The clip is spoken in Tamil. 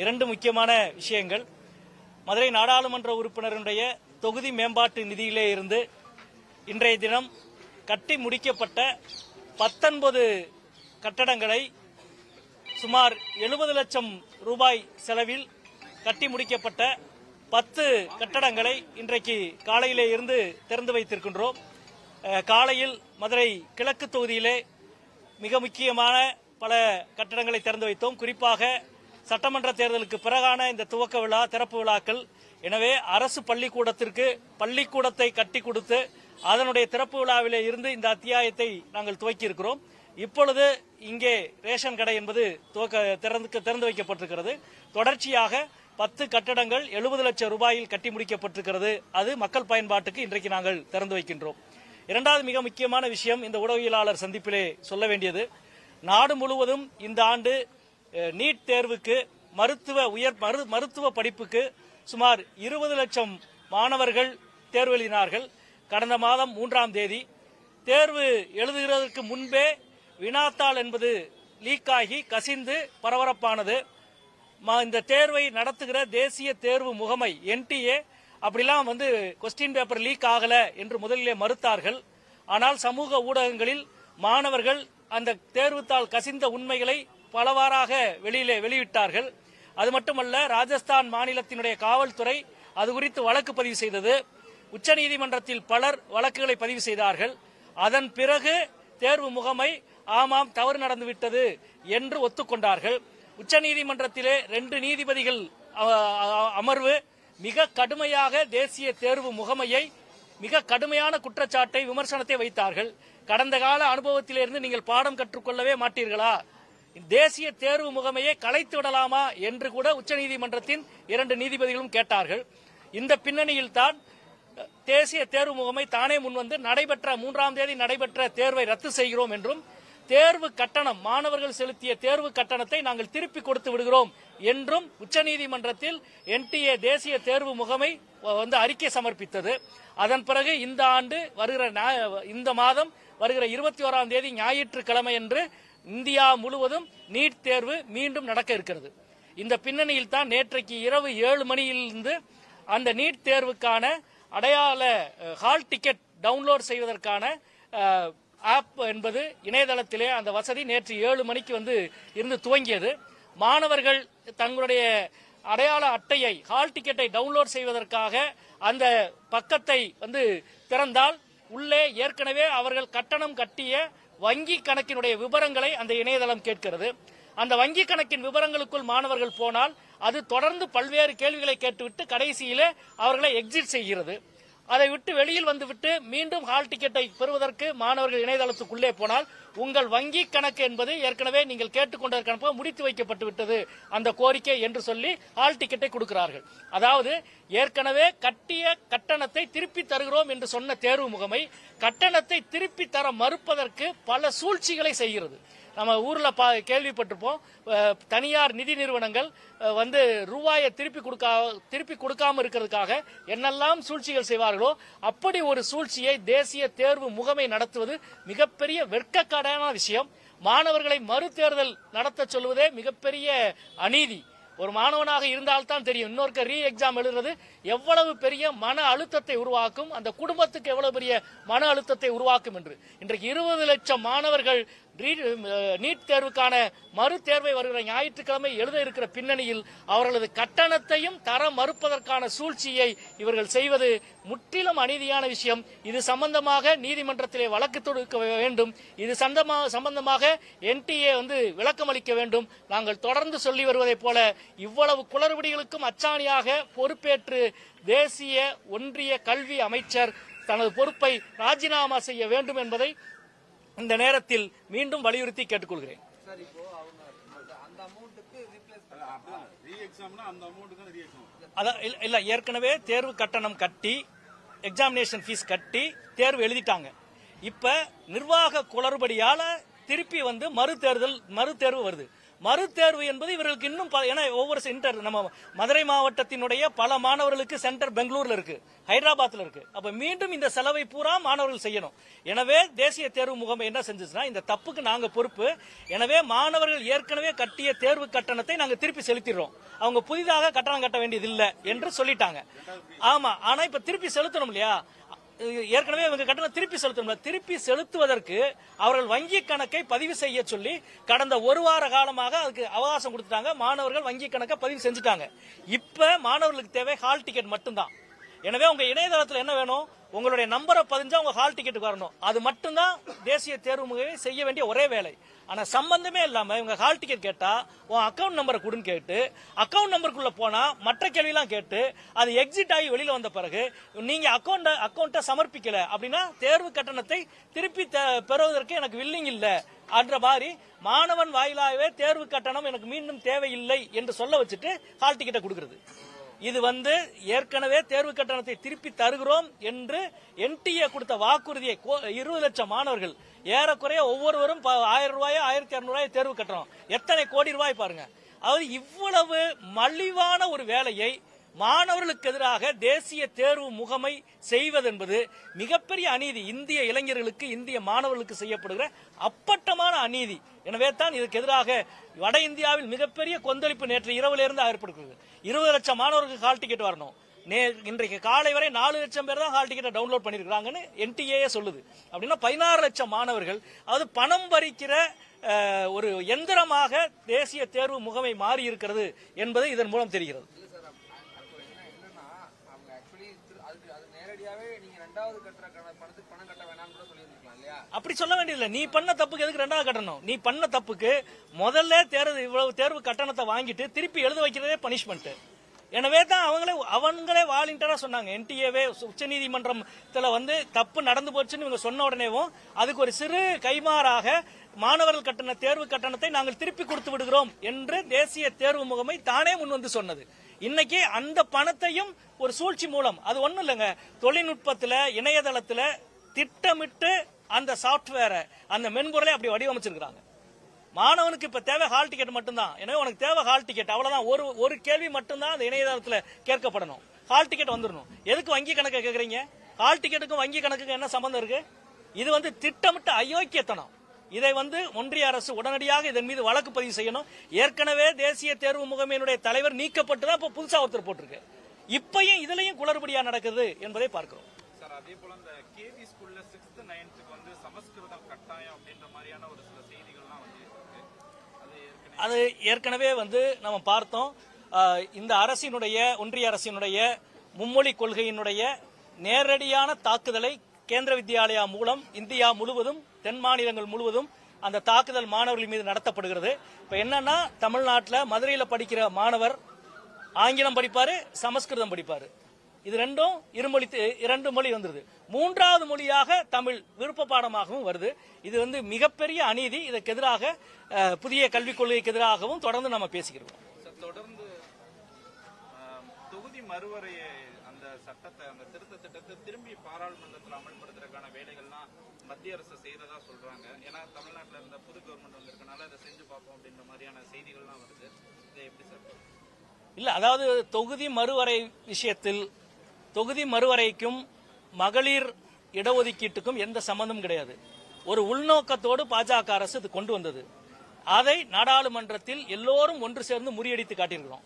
இரண்டு முக்கியமான விஷயங்கள். மதுரை நாடாளுமன்ற உறுப்பினருடைய தொகுதி மேம்பாட்டு நிதியிலே இருந்து இன்றைய தினம் கட்டி முடிக்கப்பட்ட 19 கட்டடங்களை சுமார் 70 லட்சம் ரூபாய் செலவில் கட்டி முடிக்கப்பட்ட 10 கட்டடங்களை இன்றைக்கு காலையிலே இருந்து திறந்து வைத்திருக்கின்றோம். காலையில் மதுரை கிழக்கு தொகுதியிலே மிக முக்கியமான பல கட்டடங்களை திறந்து வைத்தோம். குறிப்பாக சட்டமன்ற தேர்தலுக்கு பிறகான இந்த துவக்க விழா, திறப்பு விழாக்கள். எனவே அரசு பள்ளிக்கூடத்தை கட்டி கொடுத்து அதனுடைய திறப்பு விழாவிலே இருந்து இந்த அத்தியாயத்தை நாங்கள் துவக்கி இருக்கிறோம். இப்பொழுது இங்கே ரேஷன் கடை என்பது திறந்து வைக்கப்பட்டிருக்கிறது. தொடர்ச்சியாக 10 கட்டடங்கள் 70 லட்சம் ரூபாயில் கட்டி முடிக்கப்பட்டிருக்கிறது. அது மக்கள் பயன்பாட்டுக்கு இன்றைக்கு நாங்கள் திறந்து வைக்கின்றோம். இரண்டாவது மிக முக்கியமான விஷயம், இந்த ஊடகவியலாளர் சந்திப்பிலே சொல்ல வேண்டியது, நாடு முழுவதும் இந்த ஆண்டு நீட் தேர்வுக்கு மருத்துவ படிப்புக்கு சுமார் 20 லட்சம் மாணவர்கள் தேர்வு எழுதினார்கள். கடந்த மாதம் 3ஆம் தேதி தேர்வு எழுதுகிறதற்கு முன்பே வினாத்தாள் என்பது லீக் ஆகி கசிந்து பரபரப்பானது. இந்த தேர்வை நடத்துகிற தேசிய தேர்வு முகமை NTA அப்படிலாம் கொஸ்டின் பேப்பர் லீக் ஆகல என்று முதலிலே மறுத்தார்கள். ஆனால் சமூக ஊடகங்களில் மாணவர்கள் அந்த தேர்வுத்தாள் கசிந்த உண்மைகளை பலவாறாக வெளியிட்டார்கள். அது மட்டுமல்ல, ராஜஸ்தான் மாநிலத்தினுடைய காவல்துறை அது குறித்து வழக்கு பதிவு செய்தது. உச்சநீதிமன்றத்தில் பலர் வழக்குகளை பதிவு செய்தார்கள். அதன் பிறகு தேர்வு முகமை ஆமாம் தவறு நடந்துவிட்டது என்று ஒத்துக்கொண்டார்கள். உச்சநீதிமன்றத்திலே 2 நீதிபதிகள் அமர்வு மிக கடுமையாக தேசிய தேர்வு முகமையை மிக கடுமையான குற்றச்சாட்டை, விமர்சனத்தை வைத்தார்கள். கடந்த கால அனுபவத்திலிருந்து நீங்கள் பாடம் கற்றுக்கொள்ளவே மாட்டீர்களா, தேசிய தேர்வு முகமையை கலைத்து விடலாமா என்று கூட உச்சநீதிமன்றத்தின் 2 நீதிபதிகளும் கேட்டார்கள். இந்த பின்னணியில் தான் தேசிய தேர்வு முகமை தானே முன்வந்து 3ஆம் தேதி நடைபெற்ற தேர்வை ரத்து செய்கிறோம் என்றும், தேர்வு கட்டணம், மாணவர்கள் செலுத்திய தேர்வு கட்டணத்தை நாங்கள் திருப்பி கொடுத்து விடுகிறோம் என்றும் உச்சநீதிமன்றத்தில் NTA தேசிய தேர்வு முகமை அறிக்கை சமர்ப்பித்தது. அதன் பிறகு இந்த மாதம் வருகிற 21ஆம் தேதி ஞாயிற்றுக்கிழமை என்று இந்தியா முழுவதும் நீட் தேர்வு மீண்டும் நடக்க இருக்கிறது. இந்த பின்னணியில் தான் நேற்றைக்கு இரவு 7 மணியிலிருந்து அந்த நீட் தேர்வுக்கான அடையாள ஹால் டிக்கெட் டவுன்லோட் செய்வதற்கான ஆப் என்பது இணையதளத்திலே அந்த வசதி நேற்று 7 மணிக்கு இருந்து துவங்கியது. மாணவர்கள் தங்களுடைய அடையாள அட்டையை, ஹால் டிக்கெட்டை டவுன்லோட் செய்வதற்காக அந்த பக்கத்தை திறந்தால் உள்ளே ஏற்கனவே அவர்கள் கட்டணம் கட்டிய வங்கி கணக்கினுடைய விவரங்களை அந்த இணையதளம் கேட்கிறது. அந்த வங்கி கணக்கின் விவரங்களுக்குள் மாணவர்கள் போனால் அது தொடர்ந்து பல்வேறு கேள்விகளை கேட்டுவிட்டு கடைசியிலே அவர்களை எக்ஸிட் செய்கிறது. அதை விட்டு வெளியில் வந்துவிட்டு மீண்டும் ஹால் டிக்கெட்டை பெறுவதற்கு மாணவர்கள் இணையதளத்துக்குள்ளே போனால் உங்கள் வங்கி கணக்கு என்பது ஏற்கனவே நீங்கள் கேட்டுக்கொண்டதற்கான முடித்து வைக்கப்பட்டு விட்டது அந்த கோரிக்கை என்று சொல்லி ஹால் டிக்கெட்டை கொடுக்கிறார்கள். அதாவது ஏற்கனவே கட்டிய கட்டணத்தை திருப்பி தருகிறோம் என்று சொன்ன தேர்வு முகமை கட்டணத்தை திருப்பி தர மறுப்பதற்கு பல சூழ்ச்சிகளை செய்கிறது. நம்ம ஊர்ல கேள்விப்பட்டிருப்போம், தனியார் நிதி நிறுவனங்கள் ரூபாயை திருப்பி கொடுக்காம இருக்கிறதுக்காக என்னெல்லாம் சூழ்ச்சிகள் செய்வார்களோ அப்படி ஒரு சூழ்ச்சியை தேசிய தேர்வு முகமை நடத்துவது மிகப்பெரிய வெட்கக்கேடான விஷயம். மாணவர்களை மறுதேர்தல் நடத்த சொல்வதே மிகப்பெரிய அநீதி. ஒரு மாணவனாக இருந்தால்தான் தெரியும் இன்னொரு ரீ எக்ஸாம் எழுதுறது எவ்வளவு பெரிய மன அழுத்தத்தை உருவாக்கும், அந்த குடும்பத்துக்கு எவ்வளவு பெரிய மன அழுத்தத்தை உருவாக்கும் என்று. இன்றைக்கு 20 லட்சம் மாணவர்கள் நீட் தேர்வுக்கான மறு தேர்வை வருகிற ஞாயிற்றுக்கிழமை எழுத இருக்கிற பின்னணியில் அவர்களது கட்டணத்தையும் தர மறுப்பதற்கான சூழ்ச்சியை இவர்கள் செய்வது முற்றிலும் அநீதியான விஷயம். இது சம்பந்தமாக நீதிமன்றத்திலே வழக்கு தொடுக்க வேண்டும். இது சம்பந்தமாக NTA விளக்கம் அளிக்க வேண்டும். நாங்கள் தொடர்ந்து சொல்லி வருவதைப் போல இவ்வளவு குளறுபடிகளுக்கும் அச்சாணியாக பொறுப்பேற்று தேசிய ஒன்றிய கல்வி அமைச்சர் தனது பொறுப்பை ராஜினாமா செய்ய வேண்டும் என்பதை இந்த நேரத்தில் மீண்டும் வலியுறுத்தி கேட்டுக்கொள்கிறேன். ஏற்கனவே தேர்வு கட்டணம் கட்டி எக்ஸாமினேஷன் ஃபீஸ் கட்டி தேர்வு எழுதிட்டாங்க. இப்ப நிர்வாக குளறுபடியால திருப்பி மறு தேர்வு வருது. மறுதேர்வு என்பது இவர்களுக்கு இன்னும் ஏன்னா ஒவ்வொரு சென்டர் நம்ம மதுரை மாவட்டத்தினுடைய பல மாணவர்களுக்கு சென்டர் பெங்களூர்ல இருக்கு, ஹைதராபாத்ல இருக்கு. அப்ப மீண்டும் இந்த செலவை பூரா மாணவர்கள் செய்யணும். எனவே தேசிய தேர்வு முகமை என்ன செஞ்சுச்சுன்னா, இந்த தப்புக்கு நாங்க பொறுப்பு. எனவே மாணவர்கள் ஏற்கனவே கட்டிய தேர்வு கட்டணத்தை நாங்க திருப்பி செலுத்திடுறோம், அவங்க புதிதாக கட்டணம் கட்ட வேண்டியது இல்லை என்று சொல்லிட்டாங்க. ஆமா, ஆனா இப்ப திருப்பி செலுத்தணும் இல்லையா? ஏற்கனவே இவங்க கட்டணம் திருப்பி செலுத்தணும். திருப்பி செலுத்துவதற்கு அவர்கள் வங்கி கணக்கை பதிவு செய்ய சொல்லி கடந்த ஒரு வார காலமாக அதுக்கு அவகாசம் கொடுத்துட்டாங்க. மாணவர்கள் வங்கி கணக்கை பதிவு செஞ்சுட்டாங்க. இப்ப மாணவர்களுக்கு தேவை ஹால் டிக்கெட் மட்டும்தான். எனவே உங்க இணையதளத்தில் என்ன வேணும்? உங்களுடைய நம்பரை பதிஞ்சா உங்க ஹால் டிக்கெட்டுக்கு வரணும். அது மட்டும்தான் தேசிய தேர்வு முகமை செய்ய வேண்டிய ஒரே வேலை. ஆனா சம்பந்தமே இல்லாம இவங்க ஹால் டிக்கெட் கேட்டா உன் அக்கௌண்ட் நம்பரை கொடுன்னு கேட்டு அக்கௌண்ட் நம்பருக்குள்ள போனா மற்ற கேள்வியெல்லாம் கேட்டு அது எக்ஸிட் ஆகி வெளியில வந்த பிறகு நீங்க அக்கௌண்ட்டை சமர்ப்பிக்கல அப்படின்னா தேர்வு கட்டணத்தை திருப்பி பெறுவதற்கு எனக்கு வில்லிங் இல்ல என்ற மாதிரி மாணவன் வாயிலாகவே தேர்வு கட்டணம் எனக்கு மீண்டும் தேவையில்லை என்று சொல்ல வச்சுட்டு ஹால் டிக்கெட்டை கொடுக்கிறது. இது ஏற்கனவே தேர்வு கட்டணத்தை திருப்பி தருகிறோம் என்று NTA கொடுத்த வாக்குறுதியை 20 லட்சம் மாணவர்கள் ஏறக்குறைய ஒவ்வொருவரும் 1000 ரூபாயோ 1200 ரூபாய் தேர்வு கட்டணம், எத்தனை கோடி ரூபாய் பாருங்க. அதாவது இவ்வளவு மலிவான ஒரு வேலையை மாணவர்களுக்கு எதிராக தேசிய தேர்வு முகமை செய்வதென்பது மிகப்பெரிய அநீதி. இந்திய இளைஞர்களுக்கு, இந்திய மாணவர்களுக்கு செய்யப்படுகிற அப்பட்டமான அநீதி. எனவே தான் இதுக்கு எதிராக வட இந்தியாவில் மிகப்பெரிய கொந்தளிப்பு நேற்று இரவிலிருந்து ஏற்படுகிறது. 20 லட்சம் மாணவர்களுக்கு ஹால் டிக்கெட் வரணும். இன்றைக்கு காலை வரை 4 லட்சம் பேர் தான் ஹால் டிக்கெட்டை டவுன்லோட் பண்ணிருக்காங்கன்னு NTA சொல்லுது. அப்படின்னா 16 லட்சம் மாணவர்கள், அதாவது பணம் பறிக்கிற ஒரு எந்திரமாக தேசிய தேர்வு முகமை மாறி இருக்கிறது என்பது இதன் மூலம் தெரிகிறது. அப்படி சொல்ல வேண்டியதில்லை. நீ பண்ண தப்புக்கு எதுக்கு ரெண்டாவது கட்டணும்? நீ பண்ண தப்புக்கு முதல்ல இவ்வளவு தேர்வு கட்டணத்தை வாங்கிட்டு திருப்பி எழுத வைக்கிறதே பனிஷ்மெண்ட். எனவே தான் அவங்களே வாலண்டியரா சொன்னாங்க. NTAவே உச்சநீதிமன்றத்தில் தப்பு நடந்து போச்சுன்னு இவங்க சொன்ன உடனேவும் அதுக்கு ஒரு சிறு கைமாறாக மாணவர்கள் கட்டண தேர்வு கட்டணத்தை நாங்கள் திருப்பி கொடுத்து விடுகிறோம் என்று தேசிய தேர்வு முகமை தானே முன்வந்து சொன்னது. இன்னைக்கு அந்த பணத்தையும் ஒரு சூழ்ச்சி மூலம், அது ஒண்ணும் இல்லைங்க, தொழில்நுட்பத்தில் இணையதளத்தில் திட்டமிட்டு அந்த சாப்ட்வேரை, அந்த மென்பொருளை அப்படி வடிவமைச்சிருக்கிறாங்க. மாணவனுக்கு இப்ப தேவை ஹால் டிக்கெட் மட்டும்தான். எனவே உனக்கு தேவை ஹால் டிக்கெட், அவ்வளவுதான். ஒரு கேள்வி மட்டும்தான் அந்த இணையதளத்தில் கேட்கப்படணும். ஹால் டிக்கெட் வந்துடணும். எதுக்கு வங்கி கணக்கை கேட்கறீங்க? ஹால் டிக்கெட்டுக்கும் வங்கி கணக்குக்கும் என்ன சம்பந்தம் இருக்கு? இது திட்டமிட்ட அயோக்கியத்தனம். இதை ஒன்றிய அரசு உடனடியாக இதன் மீது வழக்கு பதிவு செய்யணும். ஏற்கனவே தேசிய தேர்வு முகமையினுடைய தலைவர் நீக்கப்பட்டுதான் இப்ப புதுசா ஒருத்தர் போட்டிருக்கு. இப்பயும் இதுலயும் குளறுபடியா நடக்குது என்பதை பார்க்கிறோம். அதே போல இந்த கேவி ஸ்கூல்ல 6th 9th சமஸ்கிருதம் கட்டாயம் அப்படின்ற மாதிரியான ஒரு சில செய்திகள்லாம் அது ஏற்கனவே நம்ம பார்த்தோம். இந்த அரசினுடைய, ஒன்றிய அரசினுடைய மும்மொழி கொள்கையினுடைய நேரடியான தாக்குதலை கேந்திர வித்யாலயா மூலம் இந்தியா முழுவதும், தென் மாநிலங்கள் முழுவதும் அந்த தாக்குதல் மாணவர்கள் மீது நடத்தப்படுகிறது. இப்ப என்னன்னா, தமிழ்நாட்டில் மதுரையில் படிக்கிற மாணவர் ஆங்கிலம் படிப்பாரு, சமஸ்கிருதம் படிப்பாரு. இது ரெண்டும் இரண்டு மொழி வந்துருது. மூன்றாவது மொழியாக தமிழ் விருப்ப பாடமாகவும் வருது. இது மிகப்பெரிய அநீதி. இதற்கு எதிராக புதிய கல்விக் கொள்கைக்கு எதிராகவும் தொடர்ந்து நம்ம பேசிக்கிறோம். தொடர்ந்து தொகுதி மறுவரையை அந்த சட்டத்தை, அந்த திருத்த திட்டத்தை திரும்பி பாராளுமன்றத்தில் அமல்படுத்துறதுக்கான வேலைகள்லாம் மத்திய அரசு செய்யறதா சொல்றாங்க. ஏன்னா தமிழ்நாட்டில் இருந்த புது கவர்மெண்ட் வந்திருக்கனால அதை செஞ்சு பார்ப்போம் அப்படின்ற மாதிரியான செய்திகள்லாம் வருது. இதை எப்படி சார்? இல்ல, அதாவது தொகுதி மறுவரை விஷயத்தில் தொகுதி மறுவரைக்கும் மகளிர் இடஒதுக்கீட்டுக்கும் எந்த சம்பந்தமும் கிடையாது. ஒரு உள்நோக்கத்தோடு பாஜக அரசு இது கொண்டு வந்தது. அதை நாடாளுமன்றத்தில் எல்லோரும் ஒன்று சேர்ந்து முறியடித்து காட்டியிருக்கிறோம்.